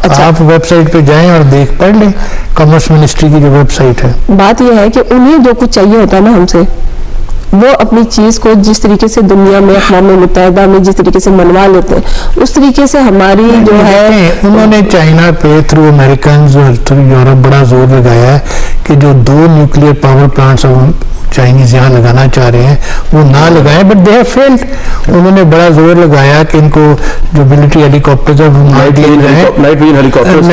آپ web site پہ جائیں اور پڑھ لیں کامرس منسٹری کی جو ویب سائٹ ہے. بات یہ ہے کہ انہیں جو کچھ چاہیے ہوتا ہے نا ہم سے، وہ اپنی چیز کو جس طریقے سے دنیا میں اقوام متحدہ میں جس طریقے سے منوا لیتے ہیں اس طریقے سے ہماری جو ہے. انہوں نے چائنا پہ تھرو امریکنز اور تھرو یورپ بڑا زور لگایا ہے کہ جو 2 نیوکلیئر پاور پلانٹس چائنیز یہاں لگانا چاہ رہے ہیں وہ نہ لگائیں، بٹ دے ہیو فیلڈ. انہوں نے بڑا زور لگایا کہ ان کو جو ملٹری ہیلی کاپٹرز ہیں night vision helicopters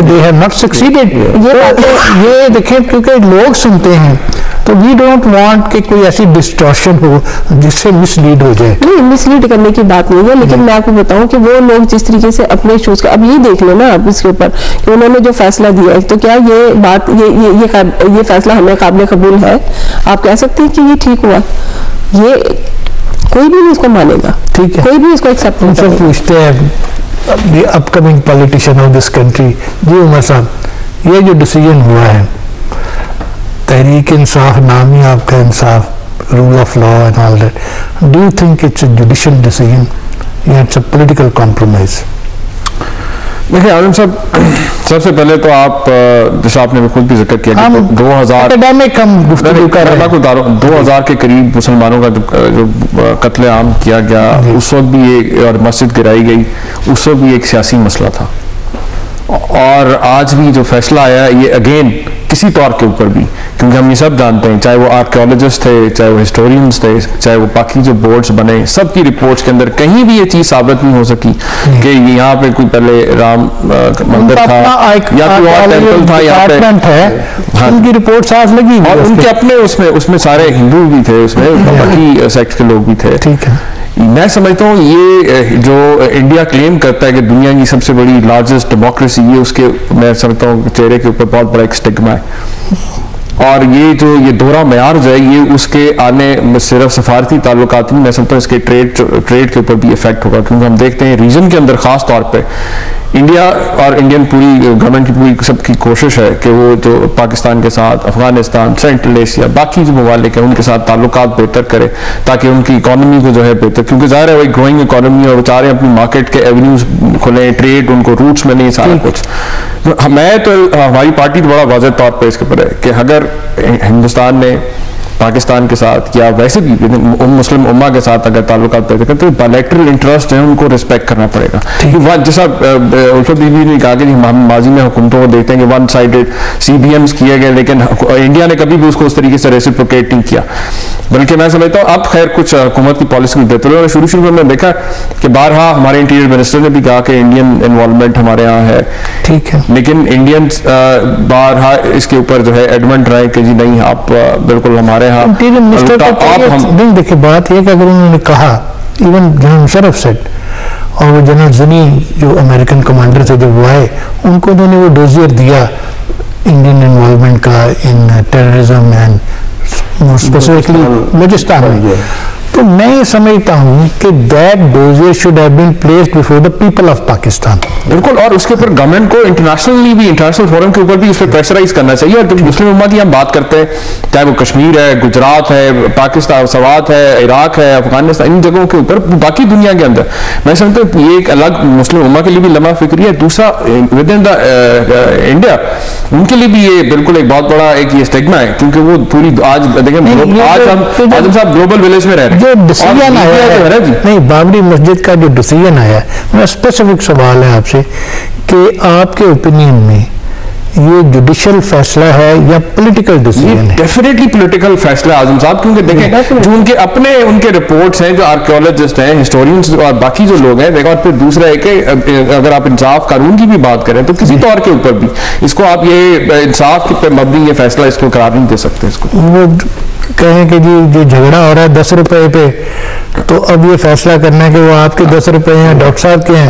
they have not succeeded. یہ دیکھیں کیونکہ لوگ سنتے ہیں تو وی ڈونٹ وانٹ کہ کوئی ایسی ڈسٹورشن ہو جس سے مس لیڈ ہو جائے. نہیں، مس لیڈ کرنے کی بات نہیں ہے، لیکن میں آپ کو بتاؤں کہ وہ لوگ جس طریقے سے اپنے ایشوز کا اب یہ دیکھ لیں نا آپ اس کے اوپر کہ انہوں نے جو فیصلہ دیا ہے، تو کیا یہ بات یہ فیصلہ ہمیں قابل قبول ہے؟ آپ کہہ سکتے ہیں کہ یہ ٹھیک ہوا؟ یہ کوئی بھی نہیں اس کو مانے گا، ٹھیک ہے، کوئی بھی اس کو ایکسیپٹ نہیں کرے گا. پوچھتے ہیں the upcoming politician of this country, جی عمر صاحب یہ جو ڈیسیژن ہوا ہے تحریک انصاف، نام ہی آپ کا انصاف، rule of law and all that, do you think it's a judicial decision یا اٹس اے پولیٹیکل کمپرومائز؟ دیکھیں عالم صاحب، سب سے پہلے تو آپ جیسا آپ نے خود بھی ذکر کیا کہ 2000 کے قریب مسلمانوں کا جو قتل عام کیا گیا، اس وقت بھی اور مسجد گرائی گئی، اس وقت بھی ایک سیاسی مسئلہ تھا. اور آج بھی جو فیصلہ آیا ہے یہ اگین کسی طور کے اوپر بھی، کیونکہ ہم یہ سب جانتے ہیں، چاہے وہ آرکیولوجسٹ تھے، چاہے وہ ہسٹورینز تھے، چاہے وہ باقی جو بورڈز بنے، سب کی رپورٹس کے اندر کہیں بھی یہ چیز ثابت نہیں ہو سکی کہ یہاں پہ کوئی پہلے رام مندر تھا یا کوئی اور ٹیمپل تھا یہاں پہ. ان کی رپورٹس آج لگی اور ان کے اپنے اس میں سارے ہندو بھی تھے، اس میں باقی سیکٹ کے لوگ بھی تھے. ٹھیک ہے، میں سمجھتا ہوں یہ جو انڈیا کلیم کرتا ہے کہ دنیا کی سب سے بڑی لارجسٹ ڈیموکریسی، یہ اس کے میں سمجھتا ہوں چہرے کے اوپر بہت بڑا ایک اسٹگما ہے. اور یہ جو یہ دورہ معیار جو ہے یہ اس کے آنے صرف سفارتی تعلقات نہیں، میں سمجھتا ہوں اس کے ٹریڈ کے اوپر بھی افیکٹ ہوگا، کیونکہ ہم دیکھتے ہیں ریجن کے اندر خاص طور پہ انڈیا اور انڈین پوری گورنمنٹ کی پوری سب کی کوشش ہے کہ وہ جو پاکستان کے ساتھ، افغانستان، سینٹرل ایشیا، باقی جو ممالک ہیں ان کے ساتھ تعلقات بہتر کرے تاکہ ان کی اکانومی کو جو ہے بہتر، کیونکہ ظاہر ہے وہی گروئنگ اکانومی اور وہ چاہ رہے ہیں اپنی مارکیٹ کے ایونیوز کھلیں، ٹریڈ ان کو روٹس میں نہیں سارا کچھ. میں تو ہماری پارٹی تو بڑا واضح طور پہ اس کے اوپر ہے کہ اگر ہندوستان نے پاکستان کے ساتھ یا ویسے بھی مسلم امہ کے ساتھ اگر تعلقات پیدا کرتے ہیں، بائلیٹرل انٹرسٹ ہیں ان کو ریسپیکٹ کرنا پڑے گا. جیسا الفت بی بی نے کہا کہ ہم ماضی میں حکومتوں کو دیکھتے ہیں کہ one sided C B Ms کیے گئے، لیکن انڈیا نے کبھی بھی اس کو اس طریقے سے ریسیپروکیٹ نہیں کیا. بلکہ میں سمجھتا ہوں اب خیر کچھ حکومت کی پالیسی بہتر ہے. شروع میں دیکھا کہ بارہا ہمارے انٹیریئر منسٹر نے بھی کہا کہ انڈین انوالومنٹ ہمارے یہاں ہے، ٹھیک ہے، لیکن انڈینز بارہا اس کے اوپر جو ہے ایڈمنٹ رہے کہ جی نہیں آپ بالکل ہمارے یہاں. نہیں دیکھیں بات یہ کہ اگر انہوں نے کہا، ایون جنرل مشرف سیٹ اور وہ جنرل زنی جو امریکن کمانڈر تھے جب وہ آئے، ان کو انہوں نے وہ ڈوزیئر دیا انڈین انوالومنٹ کا ان ٹیررزم اینڈ اسپیسیفکلی بلوچستان میں. تو میں یہ سمجھتا ہوں کہ that dossier should have been placed before the people of Pakistan. بالکل، اور اس کے اوپر گورنمنٹ کو انٹرنیشنلی بھی، انٹرنیشنل فورم کے اوپر بھی اس پہ پریشرائز کرنا چاہیے. اور جب مسلم امہ کی ہم بات کرتے ہیں، چاہے وہ کشمیر ہے، گجرات ہے، پاکستان سوات ہے، عراق ہے، افغانستان، ان جگہوں کے اوپر باقی دنیا کے اندر میں سمجھتا ہوں یہ ایک الگ مسلم امہ کے لیے بھی لمحہ فکری ہے. دوسرا ود ان دا انڈیا ان کے لیے بھی یہ بالکل ایک بہت بڑا ایک یہ اسٹگما ہے، کیونکہ وہ پوری آج دیکھیں آج ہم آزم صاحب گلوبل ولیج میں رہ رہے ہیں. جو ڈیسیژن آیا ہے نہیں بابری مسجد کا جو ڈیسیژن آیا ہے، میرا اسپیسیفک سوال ہے آپ سے کہ آپ کے اوپینین میں یہ جوڈیشل فیصلہ ہے یا پولیٹیکل ڈیسیژن ہے؟ ڈیفینیٹلی پولیٹیکل فیصلہ ہے اعظم صاحب، کیونکہ دیکھیں جو ان کے اپنے ان کے رپورٹس ہیں، جو آرکیولوجسٹ ہیں، ہسٹورینز اور باقی جو لوگ ہیں، اور پھر دوسرا ہے کہ اگر آپ انصاف قانون کی بھی بات کریں تو کسی طور کے اوپر بھی اس کو آپ یہ انصاف پہ مبنی یہ فیصلہ اس کو قرار نہیں دے سکتے. اس کو وہ کہیں کہ جی جو جھگڑا ہو رہا ہے 10 روپے پہ، تو اب یہ فیصلہ کرنا ہے کہ وہ آپ کے 10 روپے ہیں، ڈاکٹر صاحب کے ہیں،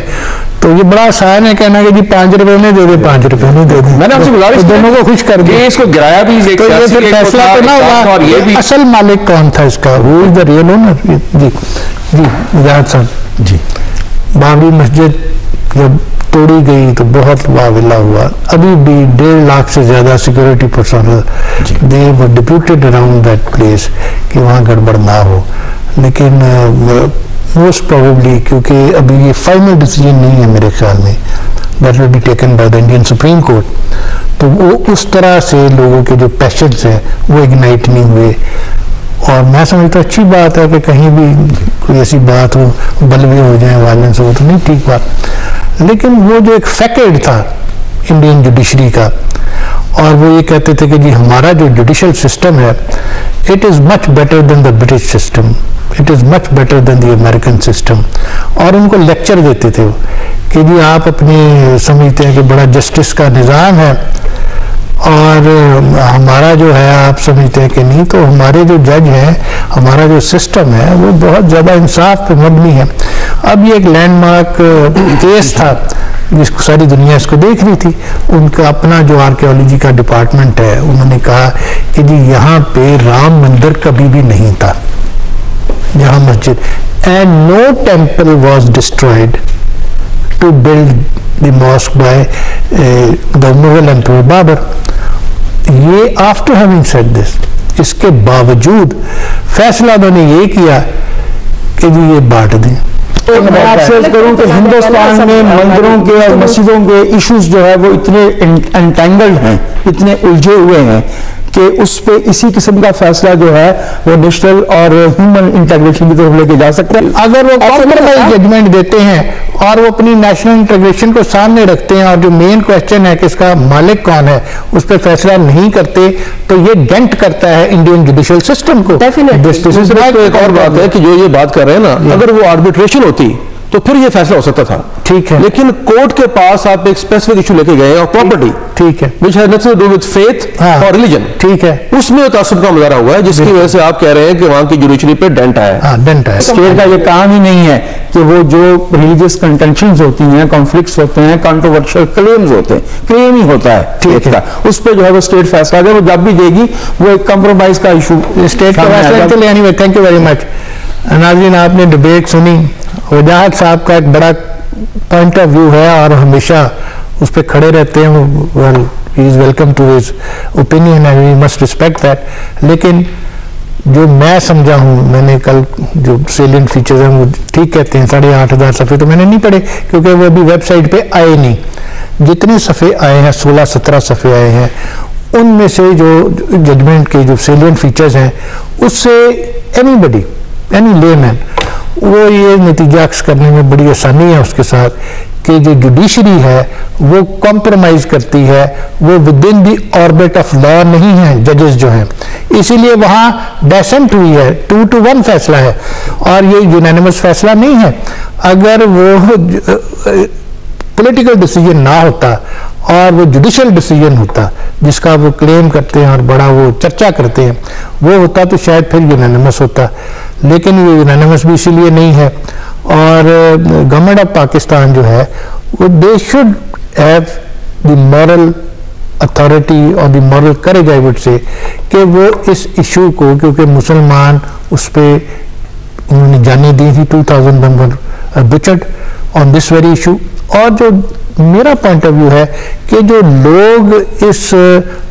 تو یہ بڑا آسان ہے کہنا کہ جی 5 روپے نہیں دے دے، 5 روپے نہیں دے دے. میں نے آپ سے گزارش دونوں کو خوش کر دیا، اس کو گرایا بھی تو یہ پھر فیصلہ تو نہ ہوا. اصل مالک کون تھا اس کا؟ ہو از دا ریئل اونر؟ جی جی مجاہد صاحب، جی بابری مسجد جب توڑی گئی تو بہت واویلا ہوا. ابھی بھی 1.5 لاکھ سے زیادہ security personnel they were deputed around that place کہ وہاں گڑبڑ نہ ہو. لیکن موسٹ پروبیبلی کیونکہ ابھی یہ فائنل ڈیسیجن نہیں ہے میرے خیال میں, that will be taken by the Indian Supreme Court, تو وہ اس طرح سے لوگوں کے جو پیشنس ہیں وہ اگنائٹ نہیں ہوئے. اور میں سمجھتا ہوں اچھی بات ہے کہ کہیں بھی کوئی ایسی بات ہو, بلوے ہو جائیں, وائلنس ہو, تو نہیں ٹھیک بات. لیکن وہ جو ایک فیکٹ تھا انڈین جوڈیشری کا, اور وہ یہ کہتے تھے کہ جی ہمارا جو جوڈیشل سسٹم ہے it is much better than the British system, it is much better than the American system. اور ان کو لیکچر دیتے تھے کہ جی آپ اپنے سمجھتے ہیں کہ بڑا جسٹس کا نظام ہے اور ہمارا جو ہے آپ سمجھتے ہیں کہ نہیں, تو ہمارے جو جج ہیں, ہمارا جو سسٹم ہے وہ بہت زیادہ انصاف پہ مبنی ہے. اب یہ ایک لینڈ مارک کیس تھا جس کو ساری دنیا اس کو دیکھ رہی تھی. ان کا اپنا جو آرکیالوجی کا ڈپارٹمنٹ ہے, انہوں نے کہا کہ جی یہاں پہ رام مندر کبھی بھی نہیں تھا, یہاں مسجد, and no temple was destroyed to build the mosque by the Mughal emperor Babur. یہ آفٹر ہیونگ سیڈ دس, اس کے باوجود فیصلہ انہوں نے یہ کیا کہ جی یہ بانٹ دیں. میں آپ سے کروں کہ ہندوستان میں مندروں کے اور مسجدوں کے ایشوز جو ہے وہ اتنے انٹینگلڈ ہیں, اتنے الجھے ہوئے ہیں کہ اس پہ اسی قسم کا فیصلہ جو ہے وہ نیشنل اور ہیومن انٹیگریشن کی طرف لے کے جا سکتے ہیں. اگر وہ کمپرومائز ججمنٹ دیتے ہیں اور وہ اپنی نیشنل انٹیگریشن کو سامنے رکھتے ہیں, اور جو مین کوشچن ہے کہ اس کا مالک کون ہے اس پہ فیصلہ نہیں کرتے, تو یہ ڈینٹ کرتا ہے انڈین جوڈیشل سسٹم کو. ایک اور بات ہے کہ جو یہ بات کر رہے ہیں نا, اگر وہ آربیٹریشن ہوتی تو پھر یہ فیصلہ ہو سکتا تھا, ٹھیک ہے, لیکن کورٹ کے پاس آپ ایک اسپیسیفک ایشو لے کے گئے اور پراپرٹی, ٹھیک ہے, which has nothing to do with faith اور ریلیجن, ٹھیک ہے, اس میں تعصب کا مظاہرہ ہوا ہے جس کی وجہ سے آپ کہہ رہے ہیں کہ وہاں کی جوڈیشری پہ ڈینٹ آیا. ڈینٹ ہے. اسٹیٹ کا یہ کام ہی نہیں ہے کہ وہ جو ریلیجیس کنٹینشنز ہوتی ہیں, کانفلکٹس ہوتے ہیں, کنٹروورشل کلیمز ہوتے ہیں, کلیم ہی ہوتا ہے, ٹھیک ہے, اس پہ جو ہے وہ اسٹیٹ فیصلہ دے, وہ جب بھی دے گی وہ ایک کمپرومائز کا ایشو اسٹیٹ کا فیصلہ. Any way thank you very much. ناظرین آپ نے ڈبیٹ سنی, وجاہت صاحب کا ایک بڑا پوائنٹ آف ویو ہے اور ہمیشہ اس پہ کھڑے رہتے ہیں. Well he is welcome to his opinion and we must respect that. لیکن جو میں سمجھا ہوں, میں نے کل جو سیلینٹ فیچرز ہیں وہ ٹھیک کہتے ہیں, 8,500 صفحے تو میں نے نہیں پڑھے کیونکہ وہ ابھی ویب سائٹ پہ آئے نہیں. جتنے صفحے آئے ہیں 16-17 صفحے آئے ہیں, ان میں سے جو ججمنٹ کے جو سیلینٹ فیچرز ہیں اس سے اینی بڈی, اینی لے مین, وہ یہ نتیجہ عکس کرنے میں بڑی آسانی ہے اس کے ساتھ کہ جو جوڈیشری ہے وہ کمپرومائز کرتی ہے, وہ with in the orbit of law نہیں ہے ججز جو ہیں. اسی لیے وہاں ڈیسنٹ ہوئی ہے, 2-1 فیصلہ ہے, اور یہ یونینیمس فیصلہ نہیں ہے. اگر وہ پولیٹیکل ڈیسیجن نہ ہوتا اور وہ جوڈیشل ڈیسیجن ہوتا جس کا وہ کلیم کرتے ہیں اور بڑا وہ چرچا کرتے ہیں, وہ ہوتا تو شاید پھر یونینیمس ہوتا. لیکن یہ یونینیمس بھی اسی لیے نہیں ہے. اور گورنمنٹ آف پاکستان جو ہے وہ they should have the moral authority اور the moral courage I would say کہ وہ اس ایشو کو, کیونکہ مسلمان اس پہ انہوں نے جانیں دی تھی, 2000 ممبر بچڈ آن دس ویری ایشو. اور جو میرا پوائنٹ آف ویو ہے کہ جو لوگ اس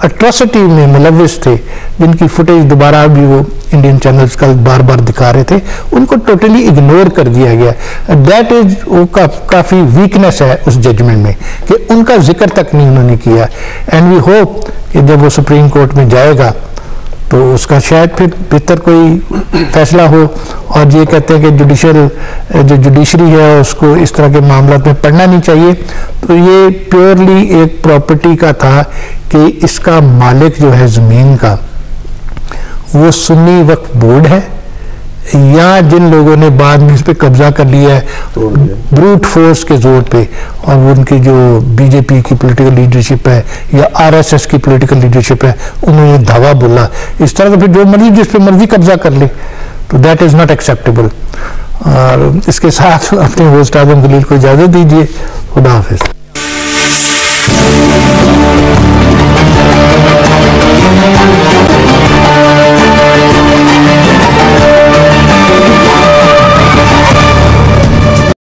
اٹراسٹی میں ملوث تھے, جن کی فوٹیج دوبارہ بھی وہ انڈین چینلز کل بار بار دکھا رہے تھے, ان کو ٹوٹلی اگنور کر دیا گیا. دیٹ از وہ کافی ویکنیس ہے اس ججمنٹ میں کہ ان کا ذکر تک نہیں انہوں نے کیا. اینڈ وی ہوپ کہ جب وہ سپریم کورٹ میں جائے گا تو اس کا شاید پھر بہتر کوئی فیصلہ ہو. اور یہ کہتے ہیں کہ جو جوڈیشری ہے اس کو اس طرح کے معاملات میں پڑھنا نہیں چاہیے. تو یہ پیورلی ایک پراپرٹی کا تھا کہ اس کا مالک جو ہے زمین کا وہ سنی وقف بورڈ ہے, یا جن لوگوں نے بعد میں اس پہ قبضہ کر لیا ہے بروٹ فورس کے زور پہ, اور ان کی جو بی جے پی کی پولیٹیکل لیڈرشپ ہے یا آر ایس ایس کی پولیٹیکل لیڈرشپ ہے, انہوں نے یہ دعویٰ بولا. اس طرح کا پھر جو مرضی جس پہ مرضی قبضہ کر لے تو دیٹ از ناٹ ایکسیپٹیبل. اور اس کے ساتھ اپنے ہوسٹ اعظم خلیل کو اجازت دیجیے. خدا حافظ.